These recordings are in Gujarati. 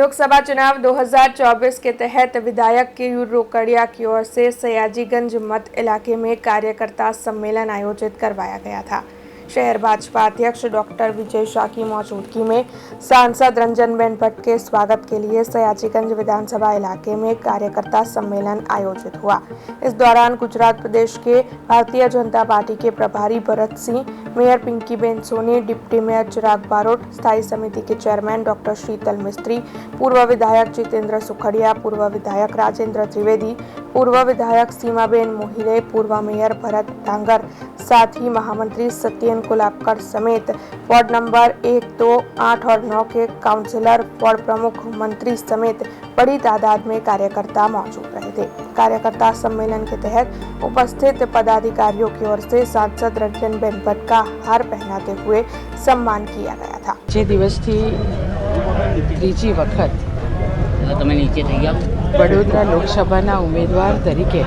लोकसभा चुनाव 2024 के तहत विधायक केयूर रोकड़िया की ओर से सयाजीगंज मत इलाके में कार्यकर्ता सम्मेलन आयोजित करवाया गया था। शहर भाजपा अध्यक्ष डॉक्टर विजय शाह की मौजूदगी में सांसद रंजनबेन भट्ट के स्वागत के लिए सयाजीगंज विधानसभा इलाके में कार्यकर्ता सम्मेलन आयोजित हुआ। इस दौरान गुजरात प्रदेश के भारतीय जनता पार्टी के प्रभारी Bharat Singh, mayor Pinkiben Soni, deputy mayor Chirag Barot, स्थायी समिति के चेयरमैन डॉक्टर शीतल मिस्त्री, पूर्व विधायक जितेंद्र सुखड़िया, पूर्व विधायक राजेंद्र त्रिवेदी, पूर्व विधायक सीमाबेन मोहिले, पूर्व मेयर भरत डांगर, साथ ही महामंत्री सत्येन कुलाबकर समेत वार्ड नंबर 1, 2, 8 और 9 के काउंसिलर, वार्ड प्रमुख, मंत्री समेत बड़ी तादाद में कार्यकर्ता मौजूद रहे थे। कार्यकर्ता सम्मेलन के तहत उपस्थित पदाधिकारियों की ओर से सांसद रंजनबेन भट्ट का हार पहनाते हुए सम्मान किया गया था। 6 દિવસથી ત્રીજી વખત તમે નીચે થઈ જાઓ। વડોદરા લોકસભાના ઉમેદવાર તરીકે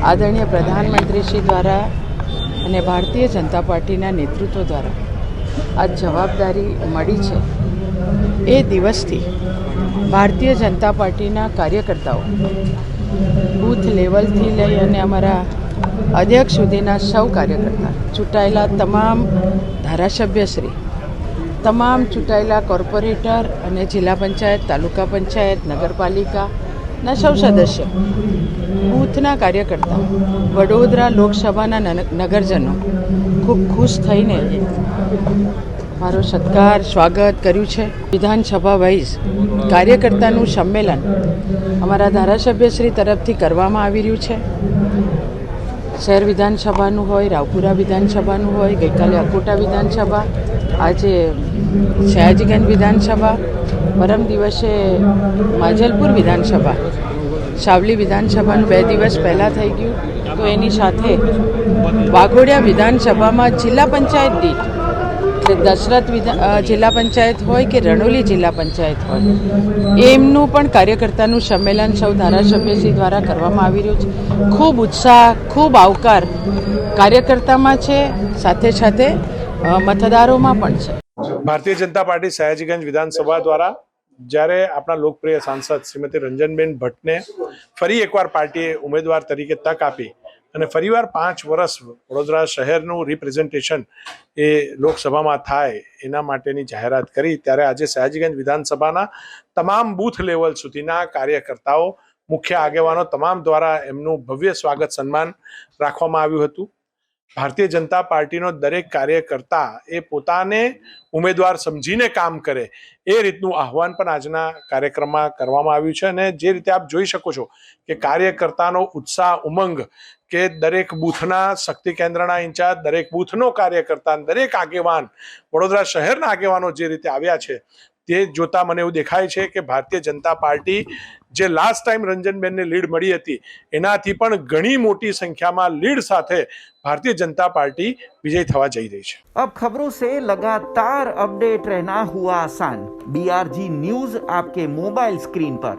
આદરણીય પ્રધાનમંત્રીશ્રી દ્વારા અને ભારતીય જનતા પાર્ટીના નેતૃત્વ દ્વારા આ જવાબદારી મળી છે। એ દિવસથી ભારતીય જનતા પાર્ટીના કાર્યકર્તાઓ બૂથ લેવલથી લઈ અને અમારા અધ્યક્ષ સુધીના સૌ કાર્યકર્તા, ચૂંટાયેલા તમામ ધારાસભ્યશ્રી, તમામ ચૂંટાયેલા કોર્પોરેટર અને જિલ્લા પંચાયત, તાલુકા પંચાયત, નગરપાલિકાના સૌ સદસ્યો, બૂથના કાર્યકર્તાઓ, વડોદરા લોકસભાના નગરજનો ખૂબ ખુશ થઈને મારો સત્કાર સ્વાગત કર્યું છે। વિધાનસભા વાઇઝ કાર્યકર્તાનું સંમેલન અમારા ધારાસભ્યશ્રી તરફથી કરવામાં આવી રહ્યું છે। શહેર વિધાનસભાનું હોય, રાવપુરા વિધાનસભાનું હોય, ગઈકાલે અકોટા વિધાનસભા, આજે સયાજીગંજ વિધાનસભા, પરમ દિવસે માજલપુર વિધાનસભા, સાવલી વિધાનસભાનું 2 દિવસ પહેલાં થઈ ગયું। તો એની સાથે વાઘોડિયા વિધાનસભામાં જિલ્લા પંચાયત દીઠ, દશરથ જિલ્લા પંચાયત હોય કે રણોલી જિલ્લા પંચાયત હોય, એમનું પણ કાર્યકર્તાનું સંમેલન સૌ ધારાસભ્યશ્રી દ્વારા કરવામાં આવી રહ્યું છે। ખૂબ ઉત્સાહ, ખૂબ આવકાર કાર્યકર્તામાં છે, સાથે સાથે મતદારોમાં પણ છે। ભારતીય જનતા પાર્ટી સયાજીગંજ વિધાનસભા દ્વારા જ્યારે આપણા લોકપ્રિય સાંસદ શ્રીમતી રંજનબેન ભટ્ટને ફરી એકવાર પાર્ટીએ ઉમેદવાર તરીકે તક આપી અને ફરીવાર 5 વર્ષ વડોદરા શહેરનું રિપ્રેઝન્ટેશન એ લોકસભામાં થાય એના માટેની જાહેરાત કરી, ત્યારે આજે સયાજીગંજ વિધાનસભાના તમામ બૂથ લેવલ સુધીના કાર્યકર્તાઓ, મુખ્ય આગેવાનો તમામ દ્વારા એમનું ભવ્ય સ્વાગત સન્માન રાખવામાં આવ્યું હતું। ભારતીય જનતા પાર્ટીનો દરેક કાર્યકર્તા એ પોતાને ઉમેદવાર સમજીને કામ કરે એ રીતનું આહવાન પણ આજના કાર્યક્રમમાં કરવામાં આવ્યું છે। અને જે રીતે આપ જોઈ શકો છો કે કાર્યકર્તાનો ઉત્સાહ, ઉમંગ કે દરેક બૂથના શક્તિ કેન્દ્રના ઇન્ચાર્જ, દરેક બૂથનો કાર્યકર્તા, દરેક આગેવાન, વડોદરા શહેરના આગેવાનો જે રીતે આવ્યા છે તે જોતા મને એવું દેખાય છે કે ભારતીય જનતા પાર્ટી જે લાસ્ટ ટાઈમ રંજનબેનને લીડ મળી હતી એનાથી પણ ઘણી મોટી સંખ્યામાં લીડ સાથે ભારતીય जनता पार्टी विजयी थवा जई रही है। अब खबरों से लगातार अपडेट रहना हुआ आसान। BRG न्यूज आपके मोबाइल स्क्रीन पर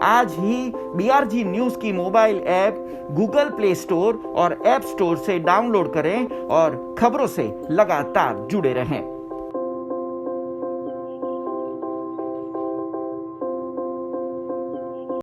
आज ही BRG न्यूज की mobile app Google play store और ऐप स्टोर से डाउनलोड करें और खबरों से लगातार जुड़े रहें।